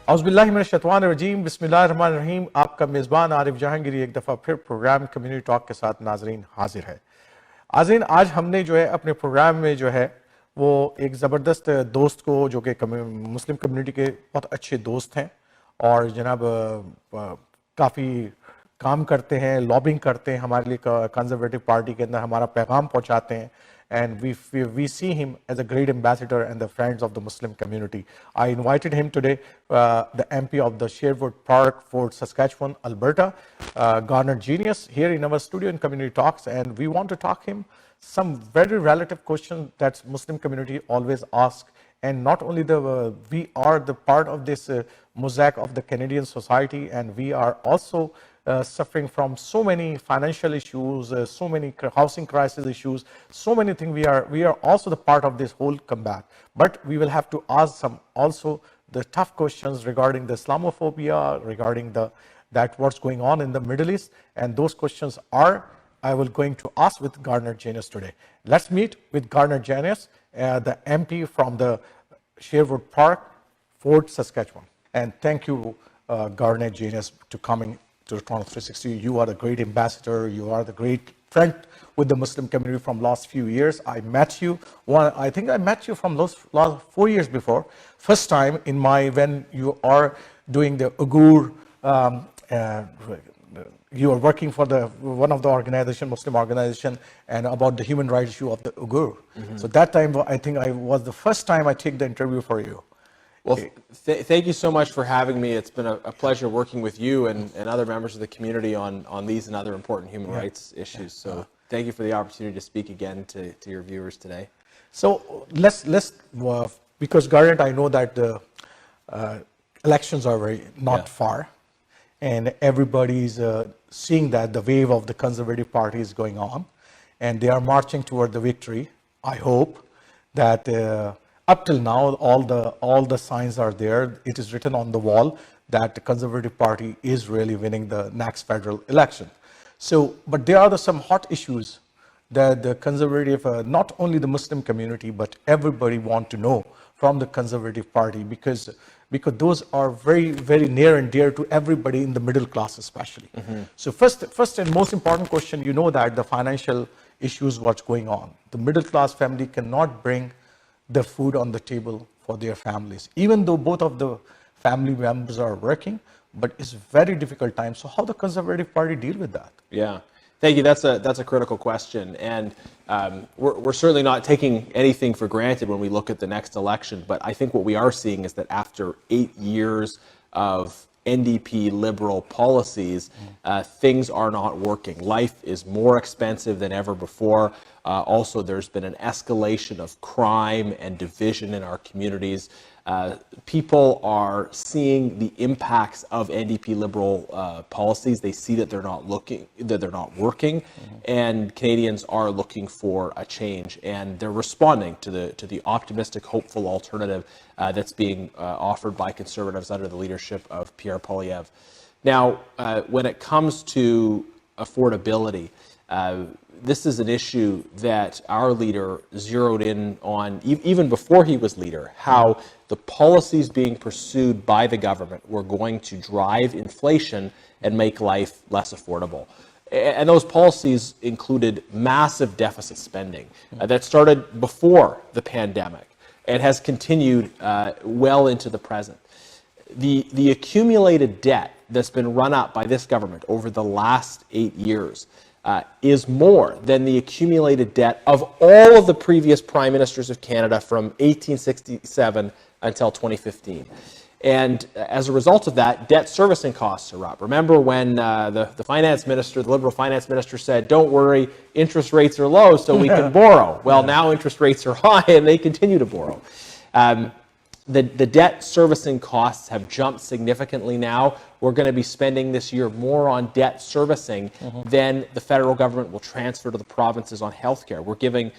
औज़ुबिल्लाहिमिनश्शैतानिर्रजीम बिस्मिल्लाहिर्रहमानिर्रहीम। आपका मेज़बान आरिफ जहांगीरी एक दफ़ा फिर प्रोग्राम कम्युनिटी टॉक के साथ नाजरीन हाजिर है। नाजरीन, आज हमने जो है अपने प्रोग्राम में जो है वो एक ज़बरदस्त दोस्त को, जो कि मुस्लिम कम्युनिटी के बहुत अच्छे दोस्त हैं और जनाब काफ़ी काम करते हैं, लॉबिंग करते हैं हमारे लिए, कंजर्वेटिव पार्टी के अंदर हमारा पैगाम पहुँचाते हैं। And we see him as a great ambassador and the friends of the Muslim community. I invited him today, the MP of the Sherwood Park, Fort Saskatchewan, Alberta, Garnett Genius, here in our studio in Community Talks, and we want to talk him some very relative questions that Muslim community always ask. And not only we are the part of this mosaic of the Canadian society, and we are also suffering from so many financial issues, so many housing crisis issues, so many things. We are also the part of this whole combat. But we will have to ask some also the tough questions regarding the Islamophobia, regarding that what's going on in the Middle East, and those questions I will going to ask with Garnett Genius today. Let's meet with Garnett Genius, the MP from the Sherwood Park, Fort Saskatchewan. And thank you, Garnett Genius, to coming to Toronto 360. You are the great ambassador. You are the great friend with the Muslim community from last few years. I met you. I think I met you from last 4 years before. First time when you are doing the Uyghur. You are working for one of the organization, Muslim organization, and about the human rights issue of the Uyghur. So that time, I think I was the first time I take the interview for you. Well, thank you so much for having me. It's been a pleasure working with you and other members of the community on these and other important human rights issues. So thank you for the opportunity to speak again to your viewers today. So let's because Garnett, I know that the elections are not far, and everybody's seeing that the wave of the Conservative Party is going on, and they are marching toward the victory. I hope that up till now, all the signs are there. It is written on the wall that the Conservative Party is really winning the next federal election. So, but there are some hot issues that the Conservative, not only the Muslim community, but everybody want to know from the Conservative Party, because those are very, very near and dear to everybody in the middle class especially. So first and most important question, you know that the financial issues what's going on. The middle class family cannot bring the food on the table for their families, even though both of the family members are working, but it's very difficult time. So how the Conservative Party deal with that? Yeah, thank you. That's a critical question, and we're certainly not taking anything for granted when we look at the next election. But I think what we are seeing is that after 8 years of NDP Liberal policies, things are not working. Life is more expensive than ever before. Also, there's been an escalation of crime and division in our communities. People are seeing the impacts of NDP Liberal policies. They see that they're not working, and Canadians are looking for a change, and they're responding to the optimistic, hopeful alternative that's being offered by Conservatives under the leadership of Pierre Poilievre. Now, when it comes to affordability, this is an issue that our leader zeroed in on even before he was leader, how the policies being pursued by the government were going to drive inflation and make life less affordable. And those policies included massive deficit spending that started before the pandemic and has continued well into the present. The accumulated debt that's been run up by this government over the last 8 years is more than the accumulated debt of all of the previous prime ministers of Canada from 1867 until 2015. And as a result of that, debt servicing costs are up. Remember when the finance minister, the Liberal finance minister said, don't worry, interest rates are low so we can borrow. Well, now interest rates are high and they continue to borrow. The debt servicing costs have jumped significantly now. we're going to be spending this year more on debt servicing than the federal government will transfer to the provinces on healthcare. We're giving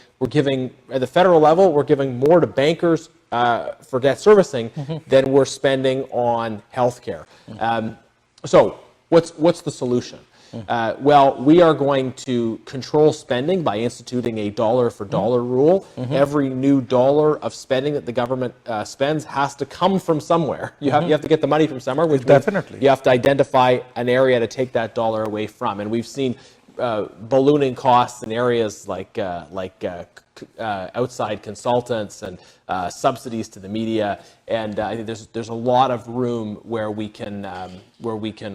at the federal level, we're giving more to bankers for debt servicing than we're spending on healthcare. So what's the solution? Well, we are going to control spending by instituting a dollar for dollar rule. Every new dollar of spending that the government spends has to come from somewhere. You have to get the money from somewhere, which Definitely. means you have to identify an area to take that dollar away from. And we've seen ballooning costs in areas like outside consultants and subsidies to the media. And I think there's a lot of room where we can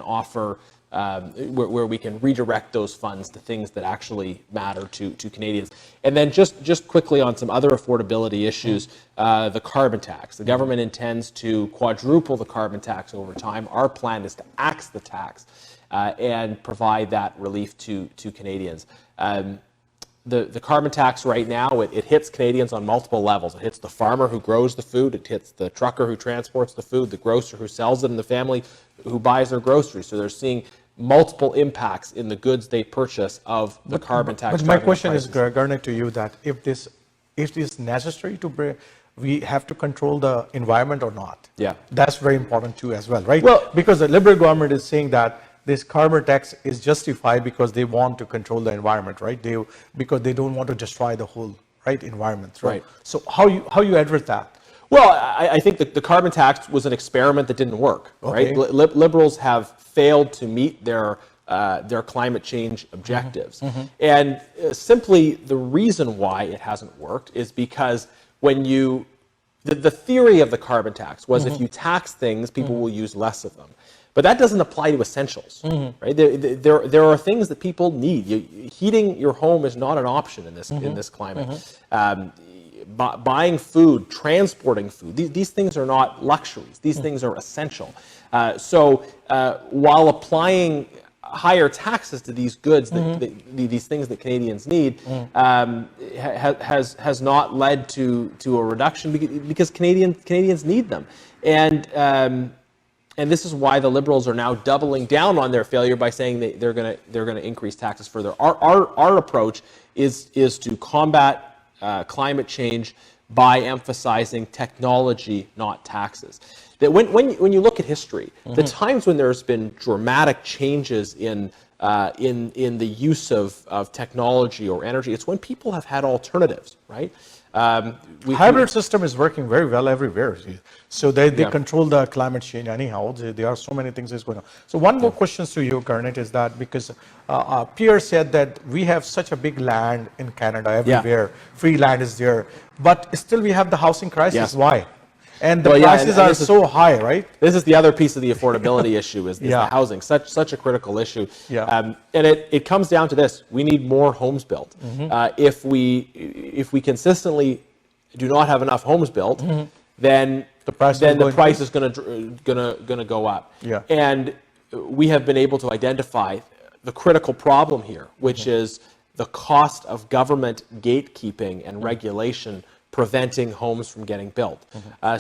offer. Where we can redirect those funds to things that actually matter to Canadians. And then just quickly on some other affordability issues, the carbon tax. The government intends to quadruple the carbon tax over time. Our plan is to axe the tax and provide that relief to Canadians. The carbon tax right now, it hits Canadians on multiple levels. It hits the farmer who grows the food, it hits the trucker who transports the food, the grocer who sells it, and the family who buys their groceries. So they're seeing multiple impacts in the goods they purchase of the carbon tax. But my question is, Garnett, to you, that if this is necessary to bring, we have to control the environment or not. Yeah. That's very important too as well, right? Well, because the Liberal government is saying that this carbon tax is justified because they want to control the environment, right? Because they don't want to destroy the whole environment. Right. So how you address that? Well, I think the carbon tax was an experiment that didn't work, right? Liberals have failed to meet their climate change objectives. And simply the reason why it hasn't worked is because when the theory of the carbon tax was if you tax things, people will use less of them. But that doesn't apply to essentials, right? There are things that people need. Heating your home is not an option in this climate. Buying food, transporting food, these things are not luxuries. These things are essential. So while applying higher taxes to these goods, these things that Canadians need, has not led to a reduction because Canadians need them. And this is why the Liberals are now doubling down on their failure by saying they're going to increase taxes further. Our approach is to combat climate change by emphasizing technology, not taxes. That when you look at history, the times when there's been dramatic changes in the use of technology or energy, it's when people have had alternatives, right? Hybrid system is working very well everywhere. So they control the climate change anyhow. There are so many things that's going on. So one more question to you, Garnett, is that because Pierre said that we have such a big land in Canada everywhere, free land is there, but still we have the housing crisis. Why? And the prices are so high, right? This is the other piece of the affordability issue is the housing, such a critical issue. And it comes down to this: we need more homes built. If we consistently do not have enough homes built, then the price is going to go up. And we have been able to identify the critical problem here, which is the cost of government gatekeeping and regulation preventing homes from getting built.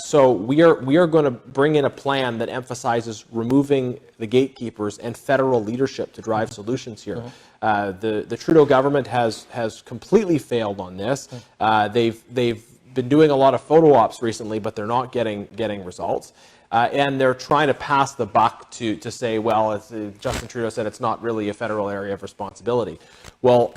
So we are going to bring in a plan that emphasizes removing the gatekeepers and federal leadership to drive solutions here. The Trudeau government has completely failed on this. They've been doing a lot of photo ops recently, but they're not getting results. And they're trying to pass the buck to say, well, as Justin Trudeau said, it's not really a federal area of responsibility. Well,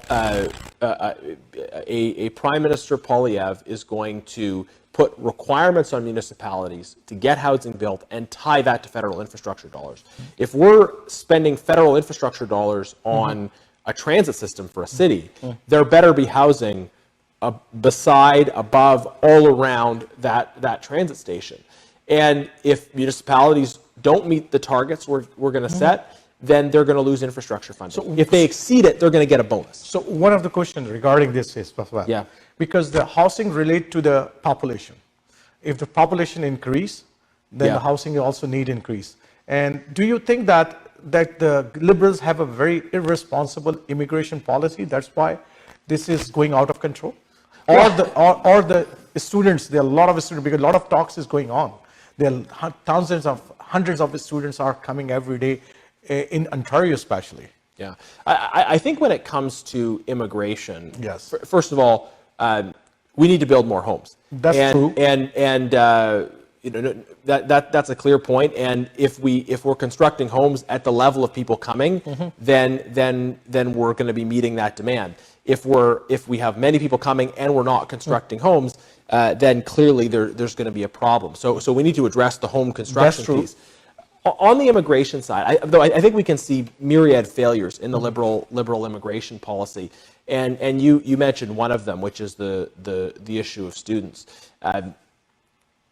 a Prime Minister Poilievre is going to put requirements on municipalities to get housing built and tie that to federal infrastructure dollars. If we're spending federal infrastructure dollars on a transit system for a city, there better be housing beside, above, all around that transit station. And if municipalities don't meet the targets we're going to set, then they're going to lose infrastructure funding. So if they exceed it, they're going to get a bonus. So one of the questions regarding this is, because the housing relate to the population. If the population increase, then the housing also need increase. And do you think that the Liberals have a very irresponsible immigration policy? That's why this is going out of control? Or the students, there are a lot of students, because a lot of talks is going on, There are hundreds of students are coming every day in Ontario, especially. Yeah, I think when it comes to immigration, Yes. First of all, we need to build more homes. That's true. And you know, that's a clear point. And if we're constructing homes at the level of people coming, then we're going to be meeting that demand. If we have many people coming and we're not constructing homes, then clearly there's going to be a problem. So we need to address the home construction piece. On the immigration side, though I think we can see myriad failures in the liberal immigration policy, and you mentioned one of them, which is the issue of students.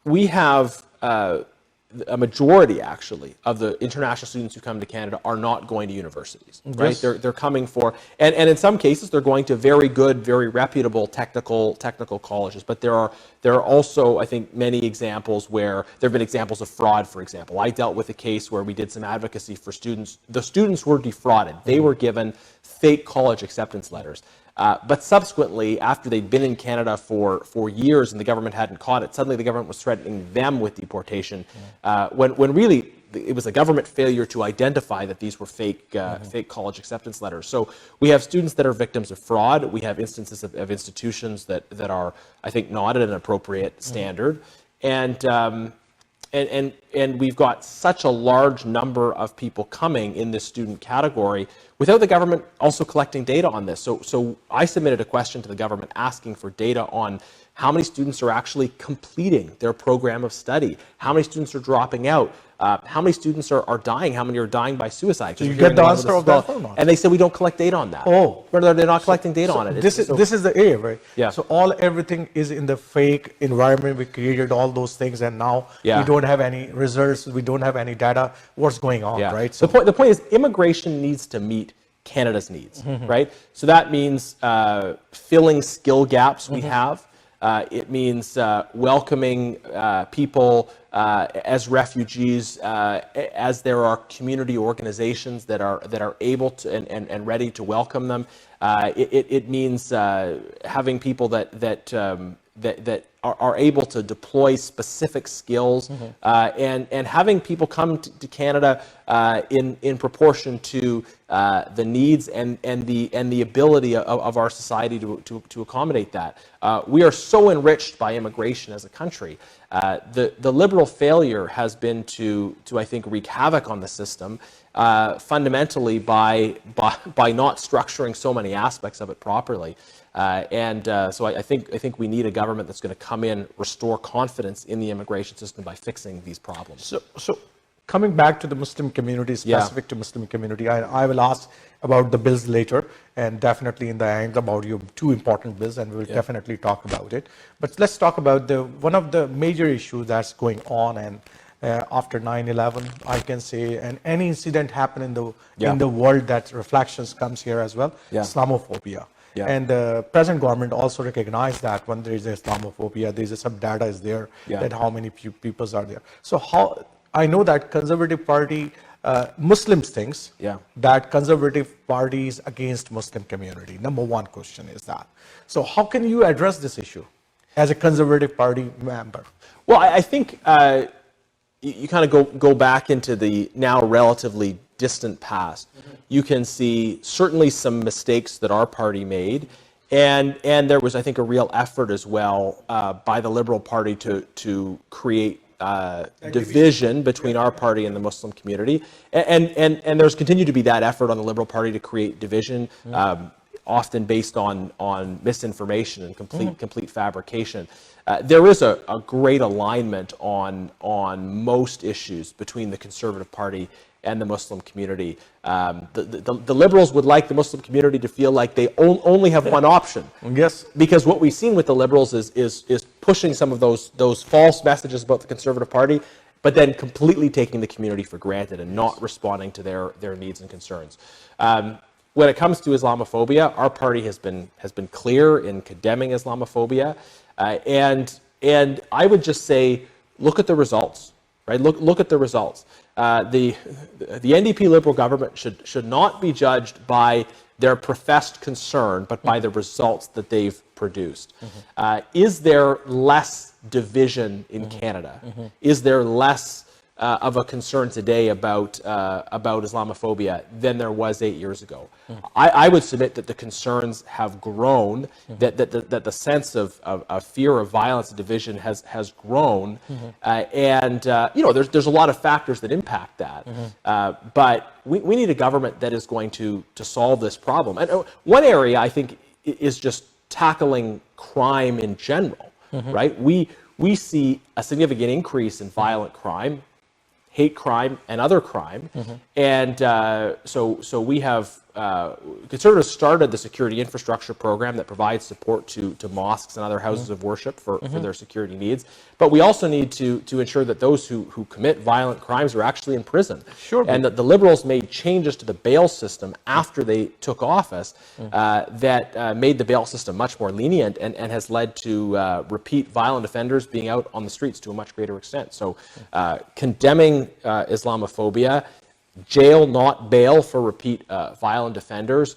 We have a majority, actually, of the international students who come to Canada are not going to universities, right? Yes. They're coming for, and in some cases, they're going to very good, very reputable technical colleges. But there are also, I think, many examples where there have been examples of fraud. For example, I dealt with a case where we did some advocacy for students. The students were defrauded. They were given fake college acceptance letters. But subsequently, after they'd been in Canada for years and the government hadn't caught it, suddenly the government was threatening them with deportation, when really it was a government failure to identify that these were fake college acceptance letters. So we have students that are victims of fraud. We have instances of institutions that are, I think, not at an appropriate standard. And we've got such a large number of people coming in this student category without the government also collecting data on this. So I submitted a question to the government asking for data on how many students are actually completing their program of study, how many students are dropping out, how many students are dying, how many are dying by suicide. So you get the answer of that or not? And they said we don't collect data on that. Oh. They're not collecting data on it. This is the A, right? Yeah. So everything is in the fake environment. We created all those things, and now we don't have any results. We don't have any data. What's going on, right? So the point is, immigration needs to meet Canada's needs, right? So that means filling skill gaps we have. It means welcoming people as refugees, as there are community organizations that are able to and ready to welcome them. It means having people that are able to deploy specific skills, and having people come to Canada in proportion to the needs and the ability of our society to accommodate that. We are so enriched by immigration as a country. The liberal failure has been to I think wreak havoc on the system, fundamentally by not structuring so many aspects of it properly. So I think we need a government that's going to come in, restore confidence in the immigration system by fixing these problems. So coming back to the Muslim community, specific to Muslim community, I will ask about the bills later, and definitely in the end about your two important bills, and we will definitely talk about it. But let's talk about one of the major issues that's going on, and after 9/11, I can say, and any incident happen in the world that reflections comes here as well, Islamophobia. Yeah. And the present government also recognized that when there is Islamophobia, some data is there that how many people are there. So I know that Conservative Party, Muslims thinks that Conservative Party is against Muslim community. Number one question is that. So how can you address this issue as a Conservative Party member? Well, I think you kind of go back into the now relatively distant past. You can see certainly some mistakes that our party made, and there was, I think, a real effort as well by the Liberal Party to create division between our party and the Muslim community, and there's continued to be that effort on the Liberal Party to create division, often based on misinformation and complete fabrication. There is a great alignment on most issues between the Conservative Party and the Muslim community. The Liberals would like the Muslim community to feel like they only have one option. Yes. Because what we've seen with the Liberals is pushing some of those false messages about the Conservative Party, but then completely taking the community for granted and not responding to their needs and concerns. When it comes to Islamophobia, our party has been clear in condemning Islamophobia, and I would just say, look at the results, right? Look at the results. The NDP Liberal government should not be judged by their professed concern, but by the results that they've produced. Is there less division in Canada? Is there less of a concern today about Islamophobia than there was 8 years ago? I would submit that the concerns have grown, that the sense of fear of violence and division has grown, and there's a lot of factors that impact that. But we need a government that is going to solve this problem. And one area I think is just tackling crime in general, right? We see a significant increase in violent crime, hate crime, and other crime. And so we have, Conservatives started the security infrastructure program that provides support to mosques and other houses of worship for their security needs. But we also need to ensure that those who commit violent crimes are actually in prison. Sure. And that the Liberals made changes to the bail system after they took office that made the bail system much more lenient and has led to repeat violent offenders being out on the streets to a much greater extent. So condemning Islamophobia, jail, not bail for repeat violent offenders,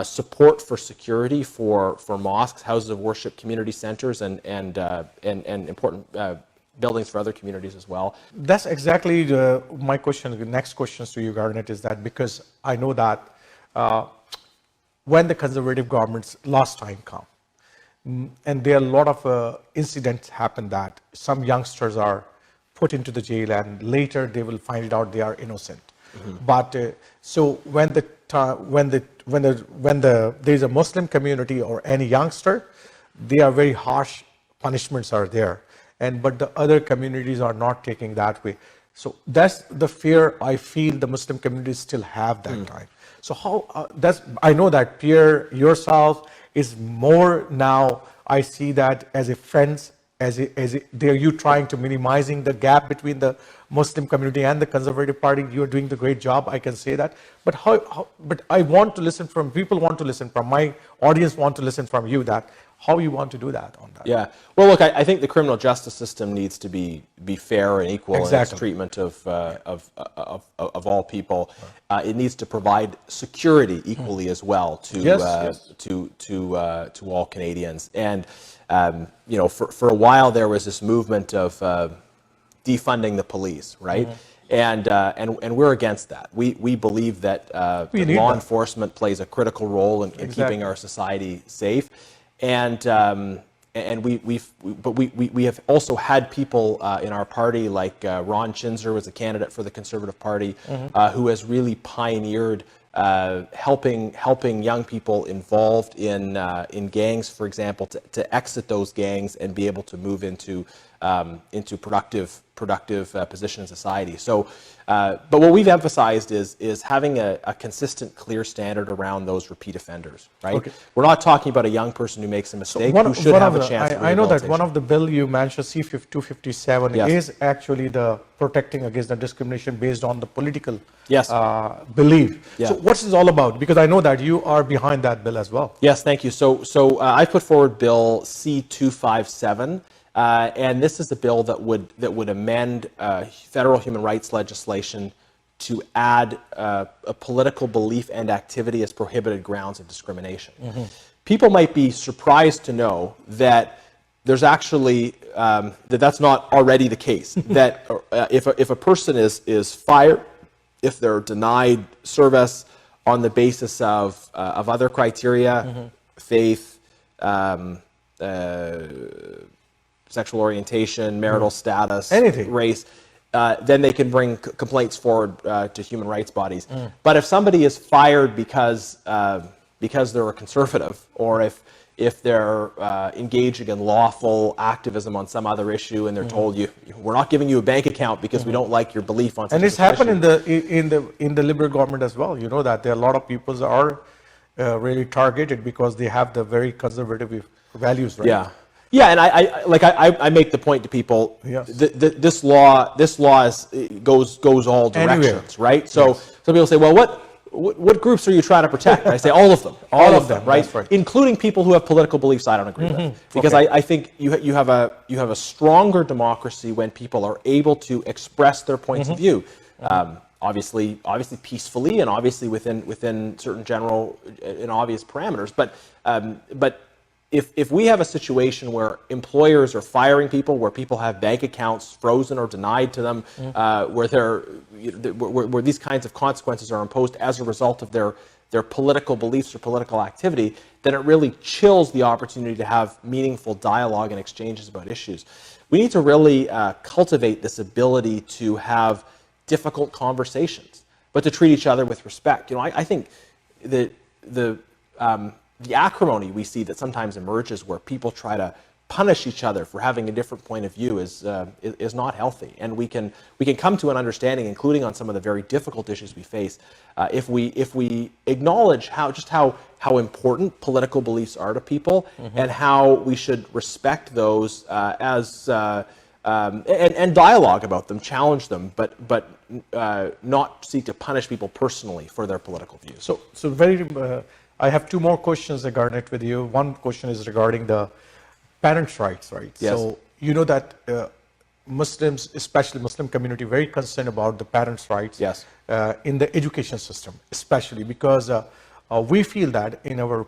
support for security for mosques, houses of worship, community centers, and important buildings for other communities as well. That's exactly my question. The next questions to you, Garnett, is that because I know that when the Conservative governments last time come, and there are a lot of incidents happen that some youngsters are put into the jail and later they will find out they are innocent. But so when there's a Muslim community or any youngster, they are very harsh punishments are there, but the other communities are not taking that way. So that's the fear I feel the Muslim communities still have that time. So how I know that Pierre yourself is more now. I see that as a friends. Are you trying to minimizing the gap between the Muslim community and the Conservative Party? You're doing the great job, I can say that. But but I want to listen from people. Want to listen from my audience. Want to listen from you that how you want to do that on that. Yeah. Well, look, I think the criminal justice system needs to be fair and equal in its treatment of all people. It needs to provide security equally as well to all Canadians. And for a while there was this movement of defunding the police, right? And we're against that. We believe that law enforcement plays a critical role in keeping our society safe. And we have also had people in our party like Ron Chinzer was a candidate for the Conservative Party who has really pioneered helping young people involved in gangs, for example, to exit those gangs and be able to move into productive position in society. So, but what we've emphasized is having a consistent, clear standard around those repeat offenders, right? Okay. We're not talking about a young person who makes a mistake who should have a chance. I know that one of the bill you mentioned, C-257, is actually the protecting against the discrimination based on the political belief. So what's this all about? Because I know that you are behind that bill as well. Yes, thank you. So I put forward Bill C-257. And this is a bill that would amend federal human rights legislation to add a political belief and activity as prohibited grounds of discrimination. People might be surprised to know that there's actually that's not already the case. That if a person is fired, if they're denied service on the basis of other criteria, faith, sexual orientation, marital status, race, then they can bring complaints forward to human rights bodies. But if somebody is fired because they're a conservative, or if they're engaging in lawful activism on some other issue, and they're told we're not giving you a bank account because we don't like your belief on. And it's happened in the Liberal government as well. You know that there are a lot of people are really targeted because they have the very conservative values, right? Yeah. Yeah, and I make the point to people. This law goes all directions, right? So some people say, well, what groups are you trying to protect? And I say all of them, all of them, right? Including people who have political beliefs I don't agree with, because I think you have a stronger democracy when people are able to express their points of view. obviously peacefully and obviously within certain general and obvious parameters. But if we have a situation where employers are firing people, where people have bank accounts frozen or denied to them, where these kinds of consequences are imposed as a result of their political beliefs or political activity, then it really chills the opportunity to have meaningful dialogue and exchanges about issues. We need to really cultivate this ability to have difficult conversations, but to treat each other with respect. I think that the acrimony we see that sometimes emerges where people try to punish each other for having a different point of view is not healthy. And we can come to an understanding, including on some of the very difficult issues we face, if we acknowledge how important political beliefs are to people, and how we should respect those and dialogue about them, challenge them, but not seek to punish people personally for their political views. So I have two more questions, Garnett, with you. One question is regarding the parents' rights, right? Yes. So you know that Muslims, especially Muslim community, very concerned about the parents' rights. Yes. In the education system, especially because we feel that in our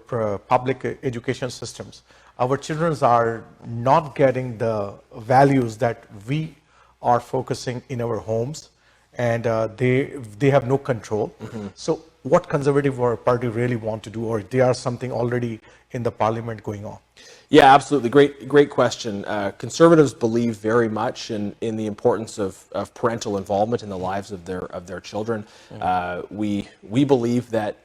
public education systems, our children are not getting the values that we are focusing in our homes, and they have no control. So what Conservative Party really want to do, or there are something already in the parliament going on? Yeah, absolutely. Great question. Conservatives believe very much in the importance of parental involvement in the lives of their children. We believe that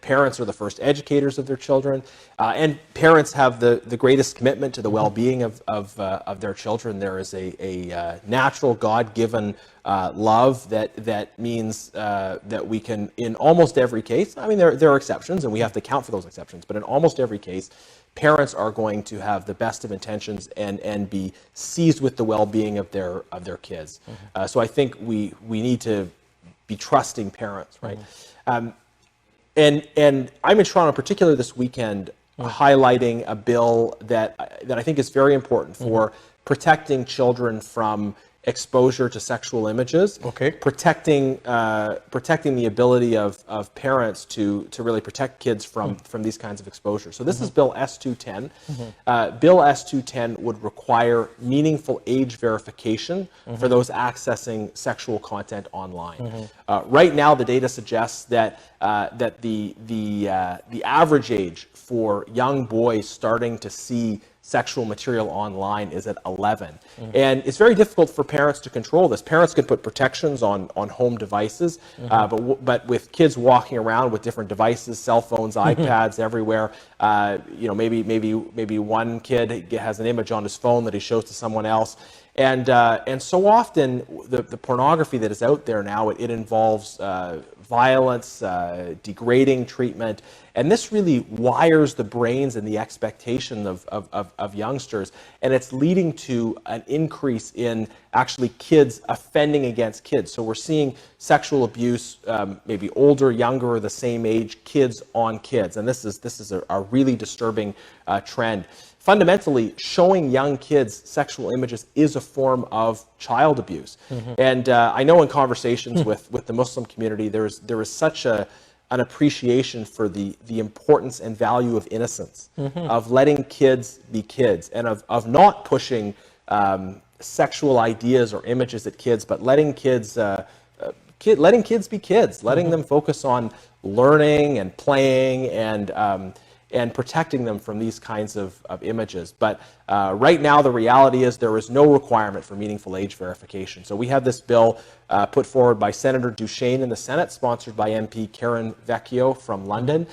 parents are the first educators of their children, and parents have the greatest commitment to the well-being of their children. There is a natural, God-given love that means that we can, in almost every case, I mean there are exceptions and we have to account for those exceptions, but in almost every case, parents are going to have the best of intentions and be seized with the well-being of their kids. So I think we need to be trusting parents, right? And I'm in Toronto, particularly this weekend, highlighting a bill that I think is very important for protecting children from exposure to sexual images, protecting the ability of parents to really protect kids from these kinds of exposure. So this is Bill S210. Bill S210 would require meaningful age verification for those accessing sexual content online. Right now, the data suggests that the average age for young boys starting to see sexual material online is at 11. And it's very difficult for parents to control this. Parents can put protections on home devices, but with kids walking around with different devices, cell phones, iPads everywhere, maybe one kid has an image on his phone that he shows to someone else. And so often the pornography that is out there now, it involves violence, degrading treatment, and this really wires the brains and the expectation of youngsters, and it's leading to an increase in actually kids offending against kids. So we're seeing sexual abuse, maybe older, younger, or the same age, kids on kids, and this is a really disturbing trend. Fundamentally, showing young kids sexual images is a form of child abuse. And I know in conversations with the Muslim community, there is such an appreciation for the importance and value of innocence, of letting kids be kids, and of not pushing sexual ideas or images at kids, but letting kids be kids, letting them focus on learning and playing and protecting them from these kinds of images. But right now, the reality is there is no requirement for meaningful age verification. So we have this bill put forward by Senator Duchesne in the Senate, sponsored by MP Karen Vecchio from London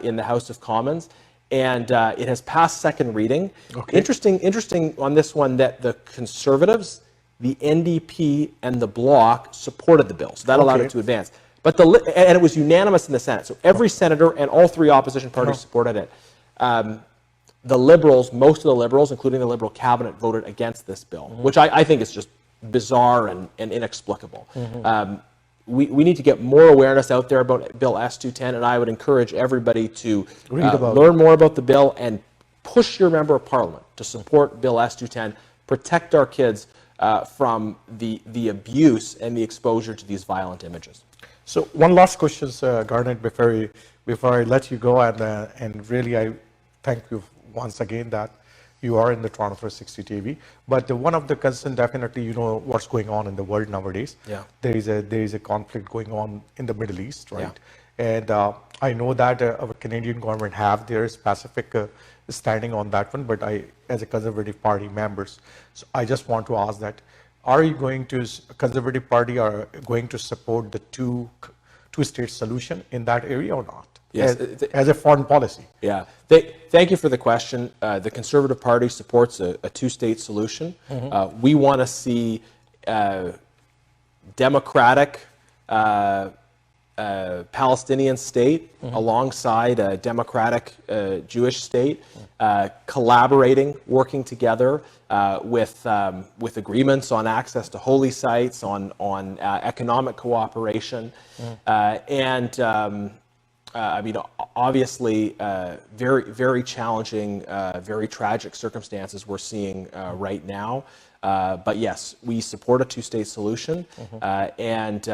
in the House of Commons. And it has passed second reading. Interesting on this one that the Conservatives, the NDP, and the Bloc supported the bill. So that allowed it to advance. But and it was unanimous in the Senate. So every senator and all three opposition parties supported it. The Liberals, most of the Liberals, including the Liberal cabinet, voted against this bill, which I think is just bizarre and inexplicable. We need to get more awareness out there about Bill S210, and I would encourage everybody to learn more about the bill and push your member of parliament to support Bill S210, protect our kids from the abuse and the exposure to these violent images. So one last question, Garnett, before I let you go, and really I thank you once again that you are in the Toronto 360 TV. But one of the concerns, definitely, you know what's going on in the world nowadays. Yeah. There is a conflict going on in the Middle East, right? Yeah. And I know that our Canadian government have their specific standing on that one, but I, as a Conservative Party members, so I just want to ask that, are you going to, Conservative Party are going to support the two-state solution in that area or not? Yes. As a foreign policy. Yeah. Thank you for the question. The Conservative Party supports a two-state solution. We want to see democratic Palestinian state alongside a democratic Jewish state, collaborating, working together with agreements on access to holy sites, on economic cooperation, and I mean, obviously, very challenging, very tragic circumstances we're seeing right now. But yes, we support a two-state solution, and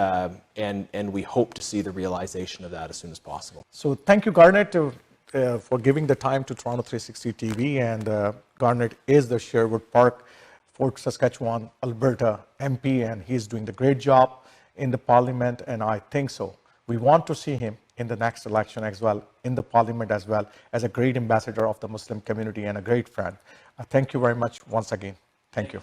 we hope to see the realization of that as soon as possible. So thank you, Garnett, for giving the time to Toronto 360 TV. And Garnett is the Sherwood Park, Fort Saskatchewan, Alberta MP, and he's doing the great job in the Parliament. And I think so. We want to see him in the next election as well, in the Parliament as well, as a great ambassador of the Muslim community and a great friend. Thank you very much once again. Thank you.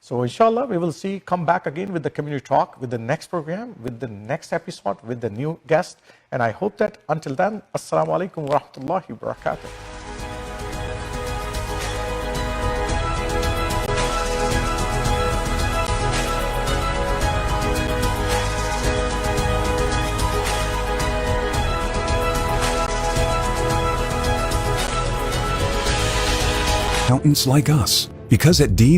So inshallah, we will come back again with the Community Talk, with the next program, with the next episode, with the new guest. And I hope that until then, Assalamu alaikum wa rahmatullahi wa barakatuh. Accountants like us. Because at Dean &